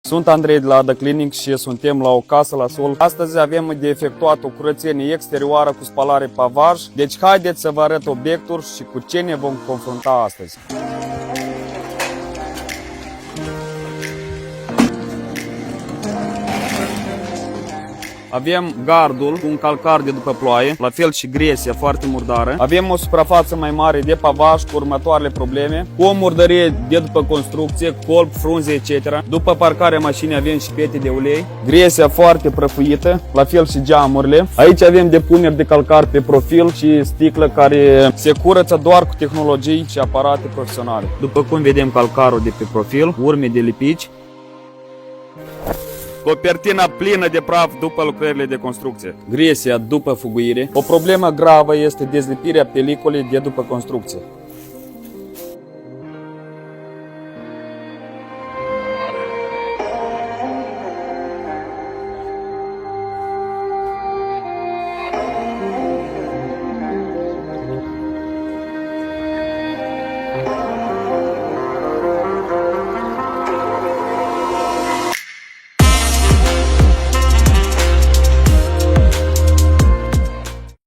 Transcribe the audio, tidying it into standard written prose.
Sunt Andrei de la Ada Clinic și suntem la o casă la sol. Astăzi avem de efectuat o curățenie exterioară cu spălare pavaj. Deci haideți să vă arăt obiectul și cu ce ne vom confrunta astăzi. Avem gardul cu un calcar de după ploaie, la fel și gresia foarte murdară. Avem o suprafață mai mare de pavaj cu următoarele probleme, cu o murdărie de după construcție, colb, frunze, etc. După parcarea mașinii avem și pete de ulei, gresia foarte prăfuită, la fel și geamurile. Aici avem depuneri de calcar pe profil și sticlă care se curăță doar cu tehnologii și aparate profesionale. După cum vedem calcarul de pe profil, urme de lipici, copertina plină de praf după lucrările de construcție. Gresia după fuguire. O problemă gravă este dezlipirea peliculei de după construcție.